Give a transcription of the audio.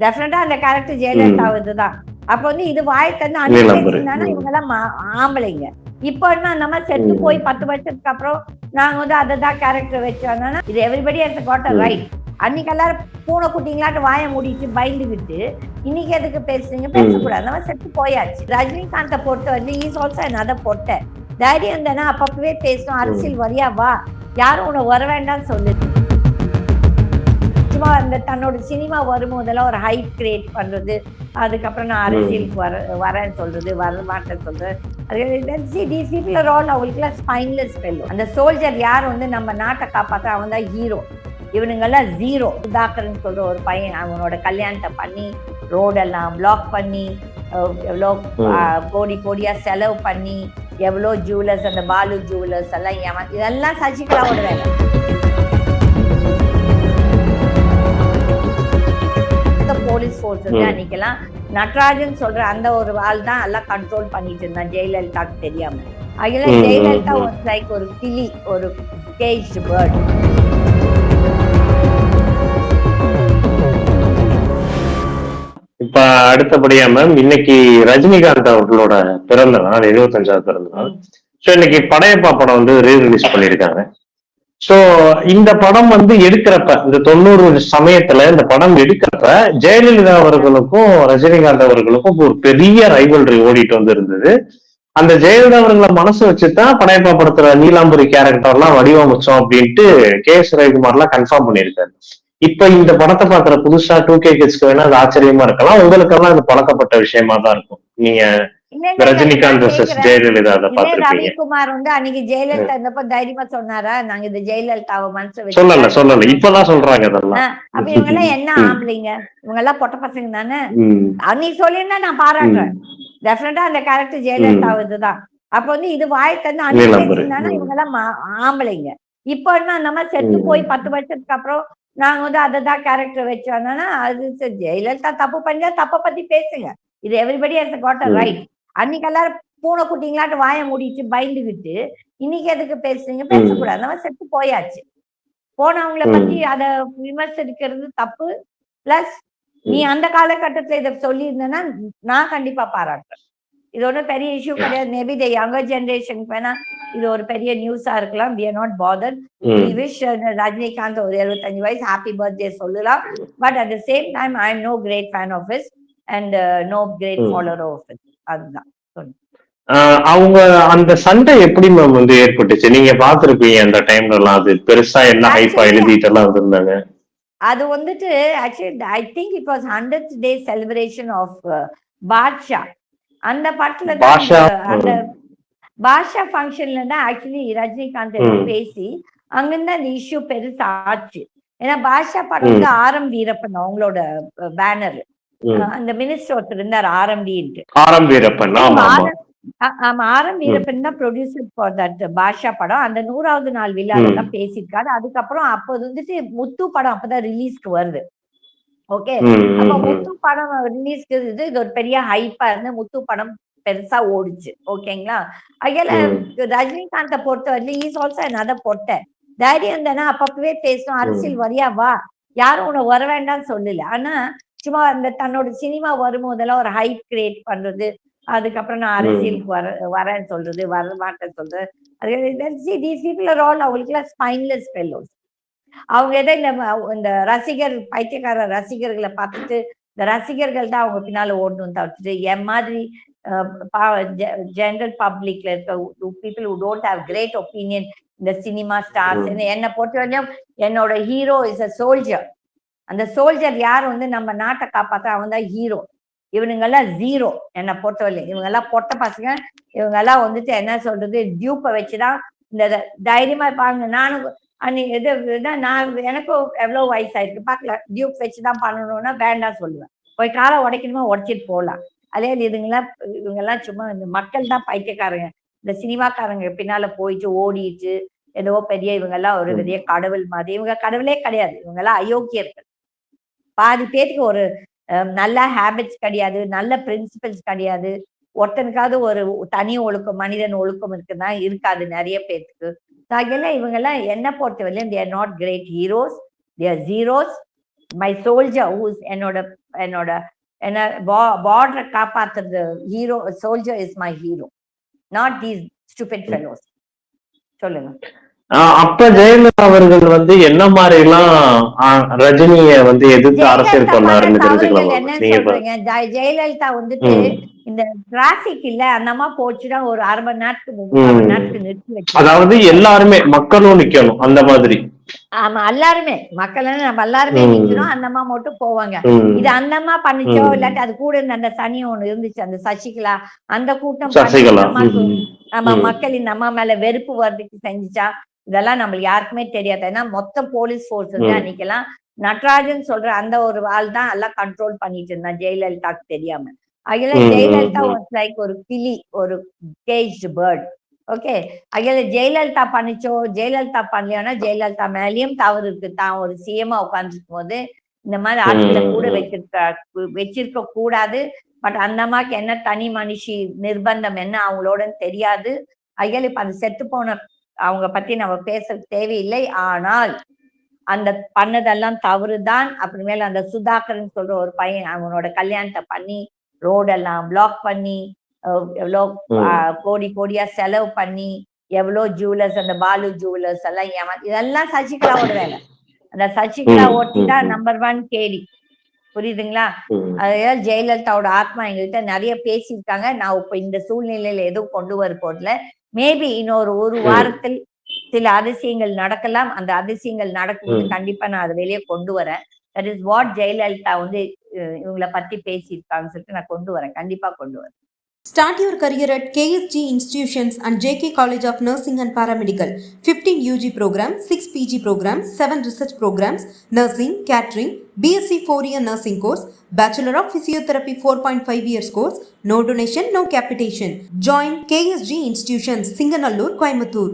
டெஃபினட்டா அந்த கேரக்டர் ஜெயலலிதா இதுதான். அப்ப வந்து இது வாய் தந்து அன்னைக்கு பேசியிருந்தாங்கன்னா இவங்க எல்லாம் ஆம்பளைங்க. இப்போ என்ன அந்த மாதிரி செத்து போய் 10 வருஷத்துக்கு அப்புறம் நாங்க வந்து அததான் கேரக்டர் வச்சோம்னா இது everybody has got a right. அன்னைக்கு எல்லாரும் பூனை குட்டிங்களாட்டு வாயை மூடிட்டு பயந்துகிட்டு இன்னைக்கு எதுக்கு பேசுறீங்க, பேசக்கூடாது. அந்த மாதிரி செத்து போயாச்சு. ரஜினிகாந்தை பொறுத்த வந்து ஈஸ் ஆல்சோ another பொட்டை. தைரியம் தானே அப்பவே பேசணும். அரசியல் வரியா வா, யாரும் உன்னை வர வேண்டாம்னு சொல்லு. சும்மா அந்த தன்னோட சினிமா வரும்போதெல்லாம் ஒரு ஹைப் கிரியேட் பண்றது, அதுக்கப்புறம் நான் அரசியலுக்கு வரேன்னு சொல்றது, வர மாட்டேன்னு சொல்றது. அவங்களுக்குலாம் ஸ்பைன்லெஸ் ஃபெல்லோ. அந்த சோல்ஜர் யார் வந்து நம்ம நாட்டை காப்பாற்ற அவன் தான் ஹீரோ. இவனுங்கெல்லாம் ஜீரோ. சுதாகர்ன்னு சொல்ற ஒரு பையன் அவனோட கல்யாணத்தை பண்ணி ரோடெல்லாம் பிளாக் பண்ணி எவ்வளோ கோடி கோடியா செலவு பண்ணி எவ்வளோ ஜுவலர்ஸ், அந்த பாலு ஜுவலர்ஸ் எல்லாம் இதெல்லாம் சசிகலாவோட வேலை. போலீஸ் ஃபோர்ஸ் வந்து அன்னைக்கெல்லாம் நட்ராஜன் சொல்ற அந்த ஒரு ஆள் தான் எல்லாம் கண்ட்ரோல் பண்ணிட்டு இருந்தான் ஜெயலலிதாக்கு தெரியாம. அதெல்லாம் ஜெயலலிதா வாஸ் லைக் ஒரு கிளி, ஒரு கேஜ்ட் பேர்ட். இப்ப அடுத்தபடியா மேம், இன்னைக்கு ரஜினிகாந்த் அவர்களோட பிறந்த நாள், 75வது பிறந்த நாள். சோ இன்னைக்கு படையப்பா படம் வந்து ரீரிலீஸ் பண்ணிருக்காங்க. சோ இந்த படம் வந்து எடுக்கிறப்ப, இந்த 90 சமயத்துல இந்த படம் எடுக்கிறப்ப ஜெயலலிதா அவர்களுக்கும் ரஜினிகாந்த் அவர்களுக்கும் ஒரு பெரிய ரைவல்ரி ஓடிட்டு வந்து இருந்தது. அந்த ஜெயலலிதா அவர்களை மனசு வச்சுதான் படையப்பா படத்துல நீலாம்பரி கேரக்டர் எல்லாம் வடிவமைச்சோம் அப்படின்ட்டு கே.எஸ். ரவிக்குமார் எல்லாம் கன்ஃபார்ம் பண்ணியிருக்காரு. இப்ப இந்த படத்தை பாக்குற புதுசா 2K கிட்ஸ்க்கு வேணா அது ஆச்சரியமா இருக்கலாம், உங்களுக்கெல்லாம் அது பழக்கப்பட்ட விஷயமா தான் இருக்கும். நீங்க ரஜினிகாந்த் ஜெயலலிதா பாத்துருப்பீங்க. ரவிக்குமார் வந்து அன்னைக்கு ஜெயலலிதா இருந்தப்ப தைரியமா சொன்னாரா நாங்க இந்த ஜெயலலிதாவை மனசு சொல்லல இப்பதான் சொல்றாங்க அதெல்லாம். அப்ப இவங்க எல்லாம் என்ன ஆம்பளைங்க, இவங்க எல்லாம் பொட்ட பசங்க தானே. அன்னைக்கு சொல்லியிருந்தா நான் பாராட்டுறேன். டெஃபினட்டா அந்த கேரக்டர் ஜெயலலிதா இதுதான். அப்ப வந்து இது வாய் தந்து அன்னைக்கு பேசியிருந்தாங்கன்னா இவங்க எல்லாம் ஆம்பளைங்க. இப்போ என்ன அந்த மாதிரி செத்து போய் 10 வருஷத்துக்கு அப்புறம் நாங்க வந்து அததான் கேரக்டர் வச்சோம்னா அது ஜெயலலிதா தப்பு பண்ணா தப்ப பத்தி பேசுங்க. இது everybody has got a right. அன்னைக்கு எல்லாரும் பூனை குட்டிங்களாட்டு வாயை மூடிட்டு பயந்துகிட்டு இன்னைக்கு எதுக்கு பேசுறீங்க, பேசக்கூடாது. அந்த மாதிரி செத்து போயாச்சு. போனவங்களை பத்தி அதை விமர்சிக்கிறது தப்பு. பிளஸ் நீ அந்த காலகட்டத்துல இதை சொல்லி இருந்தேன்னா நான் கண்டிப்பா பாராட்டுறேன். இது ஒன்றும் பெரிய இஷ்யூ கிடையாது. மேபி த யங்கர் ஜெனரேஷனுக்கு வேணா இது ஒரு பெரிய நியூஸா இருக்கலாம். we are not bothered. we wish Rajinikanth ஒரு 75 வயசு ஹாப்பி பர்த்டே சொல்லலாம். But at the same time I am no great fan of his and no great follower of his. அதுதான். அவங்க அந்த சண்டை எப்படி மேம் வந்து ஏற்பட்டுச்சு? நீங்க பாத்துருப்பீங்க அந்த டைம்ல எல்லாம். அது பெருசா என்ன ஹைப்பா எழுதிட்டு எல்லாம் வந்திருந்தாங்க. அது வந்துட்டு actually I think it was 100th day celebration of Baasha. அந்த படத்துல அந்த பாஷா ஃபங்க்ஷன்ல தான் ஆக்சுவலி ரஜினிகாந்த் பேசி அங்கிருந்து அந்த இஷ்யூ பெருசா ஆச்சு. ஏன்னா பாஷா படம் வந்து ஆரம் வீரப்பன் அவங்களோட பேனர். அந்த மினிஸ்டர் ஒருத்தர் இருந்தார் ஆரம்பின்ட்டு. ஆரம் வீரப்பன். ஆமா, ஆரம் வீரப்பன் தான் ப்ரொடியூசர் ஃபார் தட் பாஷா படம். அந்த 100வது நாள் விழால தான் பேசியிருக்காரு. அதுக்கப்புறம் அப்போ வந்துட்டு முத்து படம் அப்பதான் ரிலீஸ்க்கு வருது. ஓகே, அப்ப முத்து படம் ரிலீஸ்க்கு இது ஒரு பெரிய ஹைப்பா இருந்து முத்து படம் பெருசா ஓடிச்சு. ஓகேங்களா. அகையில ரஜினிகாந்தை பொறுத்த வரல ஈஸ் ஆல்சோ another பொட்டை. தைரியம் தானே அப்பவே பேசணும். அரசியல் வரியா வா, யாரும் உன்னை வர வேண்டாம்னு சொல்லல. ஆனா சும்மா அந்த தன்னோட சினிமா வரும்போதெல்லாம் ஒரு ஹைப் கிரியேட் பண்றது, அதுக்கப்புறம் நான் அரசியலுக்கு வரேன்னு சொல்றது, வர மாட்டேன்னு சொல்றது. அவங்களுக்குலாம் ஸ்பைன்லெஸ் ஃபெல்லோஸ். அவங்க எதை இந்த ரசிகர் பைத்தியக்கார ரசிகர்களை பார்த்துட்டு இந்த ரசிகர்கள் தான் அவங்க பின்னால ஓடணும்னு தவிர்த்துட்டு என் மாதிரி ஜெனரல் பப்ளிக்ல இருக்க people who don't have great opinion இந்த சினிமா ஸ்டார்ஸ். என்னை பொறுத்தவரையும் என்னோட ஹீரோ இஸ் அ சோல்ஜர். அந்த சோல்ஜர் யார் வந்து நம்ம நாட்டை காப்பாற்ற அவன் தான் ஹீரோ. இவனுங்கெல்லாம் ஜீரோ என்னை பொறுத்தவரை. இவங்கெல்லாம் பொட்ட பசங்க. இவங்கெல்லாம் வந்துட்டு என்ன சொல்றது, டியூப்பை வச்சுதான் இந்த தைரியமா இருப்பாங்க. நானும் நான் எனக்கும் எவ்வளவு வயசாயிருக்கு பார்க்கல, டியூப் வச்சுதான் பண்ணணும்னா வேண்டாம் சொல்லுவேன். போய் காலை உடைக்கணுமா உடைச்சிட்டு போகலாம். அதே இவங்கெல்லாம் சும்மா இந்த மக்கள் தான் பைத்தியக்காரங்க. இந்த சினிமாக்காரங்க பின்னால போயிட்டு ஓடிட்டு ஏதோ பெரிய இவங்கெல்லாம் ஒரு பெரிய கடவுள் மாதிரி. இவங்க கடவுளே கிடையாது. இவங்கெல்லாம் அயோக்கியர்கள். பாதி பேருக்கு ஒரு நல்ல ஹேபிட்ஸ் கிடையாது, நல்ல பிரின்சிபல்ஸ் கிடையாது. ஒருத்தனுக்காவது ஒரு தனி ஒழுக்கம், மனிதன் ஒழுக்கம் இருக்குன்னா இருக்காது நிறைய பேருக்கு. இவங்கெல்லாம் என்ன பொறுத்தவரையிலும் they are not great heroes, they are zeros. My soldier who's என்னோட என்னோட என்ன பார்டரை காப்பாத்துறது hero soldier is my hero, not these stupid fellows. சொல்லுங்க. அப்ப ஜெயலலிதா அவர்கள் வந்து என்ன மாதிரி எல்லாம் ரஜினிய வந்து எதிர்த்து அரசியல் பண்ணாருன்னு தெரிஞ்சுக்கலாம். என்னன்னு சொல்றீங்க? ஜெயலலிதா வந்துட்டு இந்த டிராபிக் இல்ல அந்த அம்மா போச்சுன்னா ஒரு 1/2 மணி நேரத்துக்கு 3/4 மணி நேரத்துக்கு நிறுத்தி வச்சு, அதாவது எல்லாருமே மக்களும் நிக்கணும் அந்த மாதிரி. ஆமா, எல்லாருமே மக்கள் நம்ம எல்லாருமே நிக்கிறோம், அந்த அம்மா மட்டும் போவாங்க. இது அந்த அம்மா பண்ணிச்சோ இல்லாட்டி அது கூட இருந்த அந்த சனி ஒண்ணு இருந்துச்சு, அந்த சசிகலா அந்த கூட்டம் ஆமா மக்கள் இந்த அம்மா மேல வெறுப்பு வர்றதுக்கு செஞ்சுச்சா, இதெல்லாம் நம்மளுக்கு யாருக்குமே தெரியாது. ஏன்னா மொத்த போலீஸ் ஃபோர்ஸ் வந்து அன்னைக்கெல்லாம் நடராஜன் சொல்ற அந்த ஒரு ஆள் தான் எல்லாம் கண்ட்ரோல் பண்ணிட்டு இருந்தான் ஜெயலலிதாக்கு தெரியாம. அதுல ஜெயலலிதா லைக் ஒரு கிளி, ஒரு கேஜ்டு பேர்ட். ஓகே, அதுல ஜெயலலிதா பண்ணிச்சோ ஜெயலலிதா பண்ணலையோன்னா ஜெயலலிதா மேலேயும் தவறு இருக்கு. தான் ஒரு சிஎம்மா உட்காந்துருக்கும் போது இந்த மாதிரி ஆட்களை கூட வச்சிருக்க கூடாது. பட் அந்த அம்மாக்கு என்ன தனி மனுஷி நிர்பந்தம் என்ன அவங்களோட தெரியாது. அதுல இப்ப அந்த செத்து போன அவங்க பத்தி நம்ம பேச தேவையில்லை. ஆனால் அந்த பண்ணதெல்லாம் தவறுதான். அப்புறமேல அந்த சுதாகரன் சொல்ற ஒரு பையன் அவனோட கல்யாணத்தை பண்ணி ரோடெல்லாம் பிளாக் பண்ணி எவ்வளோ கோடி கோடியா செலவு பண்ணி எவ்வளோ ஜுவலர்ஸ், அந்த பாலு ஜுவலர்ஸ் எல்லாம் இதெல்லாம் சசிகலாவோட வேலை. அந்த சசிகலா ஓட்டி தான் நம்பர் 1 கேடி. புரியுதுங்களா? அதாவது ஜெயலலிதாவோட ஆத்மா எங்ககிட்ட நிறைய பேசியிருக்காங்க. நான் இப்ப இந்த சூழ்நிலையில எதுவும் கொண்டு வர போடல. மேபி இன்னொரு ஒரு வாரத்தில் சில அதிசயங்கள் நடக்கலாம். அந்த அதிசயங்கள் நடக்கும்போது கண்டிப்பா நான் அதை வெளியே கொண்டு வரேன். தட் இஸ் வாட் ஜெயலலிதா வந்து இவங்களை பத்தி பேசியிருக்காங்கன்னு சொல்லிட்டு நான் கொண்டு வரேன், கண்டிப்பா கொண்டு வரேன். Start your career at KSG Institutions and JK College of Nursing and Paramedical. 15 UG programs, 6 PG programs, 7 research programs, nursing, catering, BSc 4-year nursing course, Bachelor of Physiotherapy 4.5 years course, no donation, no capitation. Join KSG Institutions, Singanallur, Coimbatore.